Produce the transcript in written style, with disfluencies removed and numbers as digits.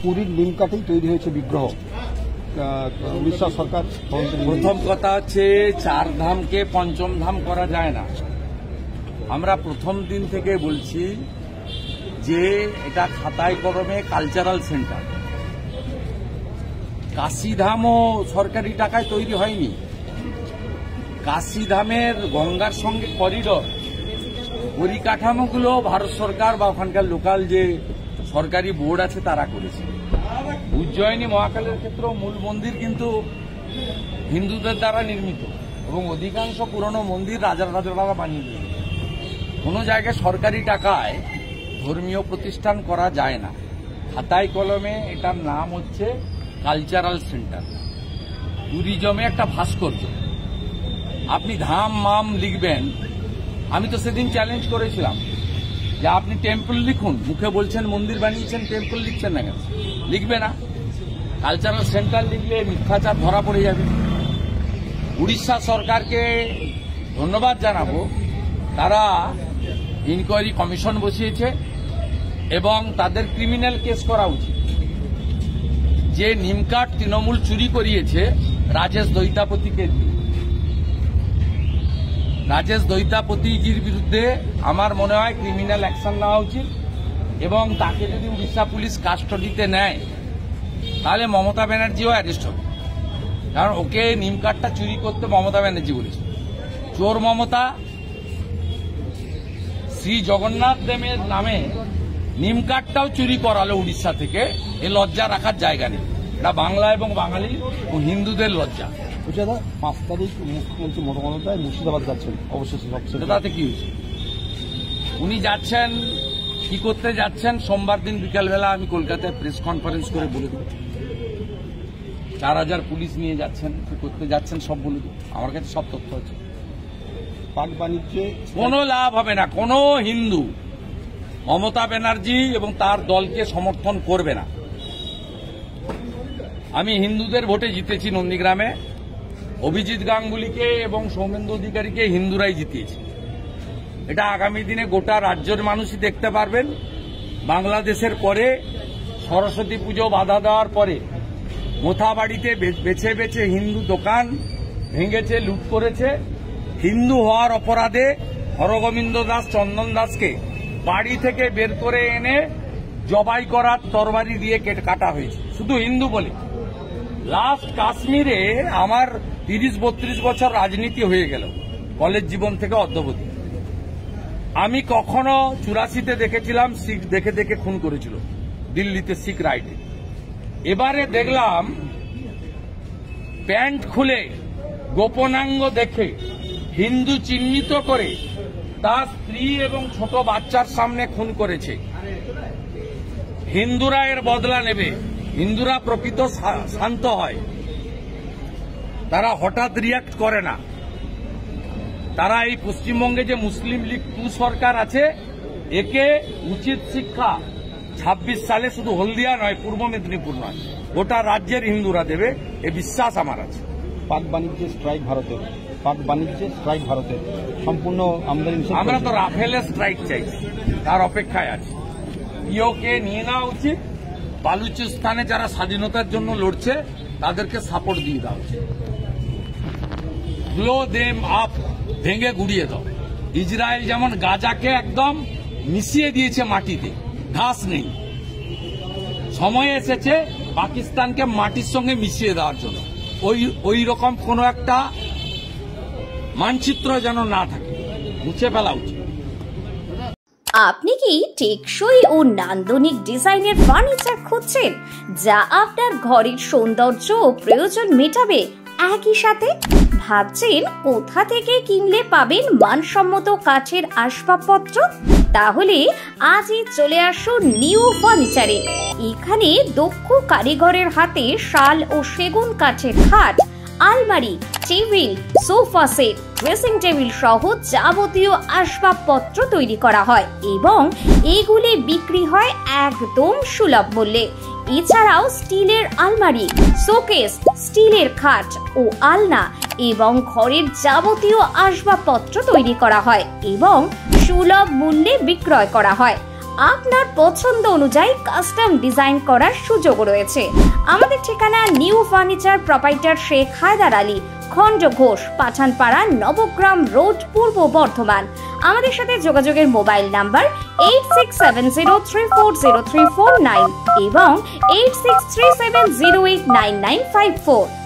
পুরীর নিমকাঠেই তৈরি হয়েছে বিগ্রহ। উড়িষ্যা সরকার প্রথম কথা হচ্ছে চার ধামকে পঞ্চম ধাম করা যায় না। আমরা প্রথম দিন থেকে বলছি যে এটা খাতায় কলমে কালচারাল সেন্টার। কাশীধামও সরকারি টাকায় তৈরি হয়নি। কাশীধামের গঙ্গার সঙ্গে করিডর পরিকাঠামোগুলো ভারত সরকার বা ওখানকার লোকাল যে সরকারি বোর্ড আছে তারা করেছে। উজ্জয়িনী মহাকালের ক্ষেত্রেও মূল মন্দির কিন্তু হিন্দুদের দ্বারা নির্মিত এবং অধিকাংশ পুরনো মন্দির রাজারা বানিয়ে দিয়েছে। কোনো জায়গায় সরকারি টাকায় ধর্মীয় প্রতিষ্ঠান করা যায় না। খাতায় কলমে এটার নাম হচ্ছে কালচারাল সেন্টার, ট্যুরিজমে একটা ভাস্কর্য। আপনি ধাম মাম লিখবেন, আমি তো সেদিন চ্যালেঞ্জ করেছিলাম যে আপনি টেম্পল লিখুন, মুখে বলছেন মন্দির বানিয়েছেন, টেম্পল লিখছেন না কেন? লিখবে না। কালচারাল সেন্টার লিখলে মিথ্যাচার ধরা পড়ে যাবে। উড়িষ্যা সরকারকে ধন্যবাদ জানাবো, তারা ইনকোয়ারি কমিশন বসিয়েছে এবং তাদের ক্রিমিনাল কেস করা উচিত। যে নিমকাঠ তৃণমূল চুরি করিয়েছে রাজেশ দৈতাপতিকে দিয়ে, রাজেশ দৈতাপতিজির বিরুদ্ধে আমার মনে হয় ক্রিমিনাল অ্যাকশন নেওয়া উচিত এবং তাকে যদি উড়িষ্যা পুলিশ কাস্টডিতে নেয় তাহলে মমতা ব্যানার্জিও অ্যারেস্ট হবে। কারণ ওকে নিমকাঠটা চুরি করতে মমতা ব্যানার্জি বলেছে। চোর মমতা শ্রী জগন্নাথ দেবের নামে নিমকাঠটাও চুরি করালো উড়িষ্যা থেকে। এ লজ্জা রাখার জায়গা নেই। এটা বাংলা এবং বাঙালি ও হিন্দুদের লজ্জা। 5 তারিখ মুখ্যমন্ত্রী মমতা বন্দ্যোপাধ্যায় মুর্শিদাবাদ যাচ্ছেন, অবশ্যই তাতে কি হয়েছে? উনি যাচ্ছেন, কি করতে যাচ্ছেন সোমবার দিন বিকালবেলা আমি কলকাতায় প্রেস কনফারেন্স করে বলে দেব। 4000 পুলিশ নিয়ে যাচ্ছেন, কি করতে যাচ্ছেন সব বলে দেব। আমার কাছে সব তথ্য আছে। পাক বাণিজ্যে কোনো লাভ হবে না। কোনো হিন্দু মমতা ব্যানার্জি এবং তার দলকে সমর্থন করবে না। আমি হিন্দুদের ভোটে জিতেছি নন্দীগ্রামে। অভিজিৎ গাঙ্গুলিকে এবং সৌমেন্দু অধিকারীকে হিন্দুরাই জিতিয়েছে। এটা আগামী দিনে গোটা রাজ্যের মানুষই দেখতে পারবেন। বাংলাদেশের পরে সরস্বতী পুজো বাধা দেওয়ার পরে মোথাবাড়িতে বেছে বেছে হিন্দু দোকান ভেঙেছে, লুট করেছে। হিন্দু হওয়ার অপরাধে হরগোবিন্দ দাস, চন্দন দাসকে বাড়ি থেকে বের করে এনে জবাই করার তরবারি দিয়ে কাটা হয়েছে, শুধু হিন্দু বলে। লাস্ট কাশ্মীরে আমার 30-32 বছর রাজনীতি হয়ে গেল, কলেজ জীবন থেকে অদ্যাবধি। আমি কখনো 84-তে দেখেছিলাম শিখ দেখে দেখে খুন করেছিল দিল্লিতে শিখ রাইটে। এবারে দেখলাম প্যান্ট খুলে গোপনাঙ্গ দেখে হিন্দু চিহ্নিত করে তার স্ত্রী এবং ছোট বাচ্চার সামনে খুন করেছে। হিন্দুরা এর বদলা নেবে। হিন্দুরা প্রকৃত শান্ত হয়, তারা হঠাৎ রিয়াক্ট করে না। তারা এই পশ্চিমবঙ্গে যে মুসলিম লীগ 2 সরকার আছে, একে উচিত শিক্ষা 26 সালে শুধু হলদিয়া নয়, পূর্ব মেদিনীপুর নয়, গোটা রাজ্যের হিন্দুরা দেবে, এ বিশ্বাস আমার আছে। পাক বাণিজ্যে স্ট্রাইক ভারতের, পাক বাণিজ্যে স্ট্রাইক ভারতের, সম্পূর্ণ আমদানি। আমরা তো রাফেলের স্ট্রাইক চাইছি, তার অপেক্ষায় আছি। পিওকে নিয়ে নেওয়া উচিত। বালুচিস্তানে যারা স্বাধীনতার জন্য লড়ছে তাদেরকে সাপোর্ট দিয়ে দেওয়া উচিত। ব্লো দেম আপ, ভেঙে গুড়িয়ে দাও। ইসরায়েল যেমন গাজাকে একদম মিশিয়ে দিয়েছে মাটিতে, ঘাস নেই। সময় এসেছে পাকিস্তানকে মাটির সঙ্গে মিশিয়ে দেওয়ার জন্য। ওই রকম কোন একটা মানচিত্র যেন না থাকে, মুছে ফেলা উচিত। আপনি কি টেকসই ও নান্দনিক ডিজাইনের ফার্নিচার খুঁজছেন, যা আপনার ঘরের সৌন্দর্য ও প্রয়োজন মেটাবে? একই সাথে ভাবছেন কোথা থেকে কিনলে পাবেন মানসম্মত কাঠের আসবাবপত্র? তাহলে আজই চলে আসুন নিউ ফার্নিচারে। এখানে দক্ষ কারিগরের হাতে শাল ও সেগুন কাঠের খাট, আলমারি, table, sofa set, dressing table সহ যাবতীয় আসবাবপত্র তৈরি করা হয় এবং এগুলি বিক্রি হয় একদম সুলভ মূল্যে। এছাড়াও স্টিলের আলমারি, শোকেস, স্টিলের খাট ও আলনা এবং ঘরের যাবতীয় আসবাবপত্র তৈরি করা হয় এবং সুলভ মূল্যে বিক্রয় করা হয়। আপনার পছন্দ অনুযায়ী কাস্টম ডিজাইন করার সুযোগ রয়েছে। আমাদের ঠিকানা new furniture proprietor Sheikh Haider Ali, Khandaghosh, Pathanpara, Nabagram road, পূর্ব বর্ধমান। আমাদের সাথে যোগাযোগের মোবাইল নাম্বার 8670340349 এবং 8637089954।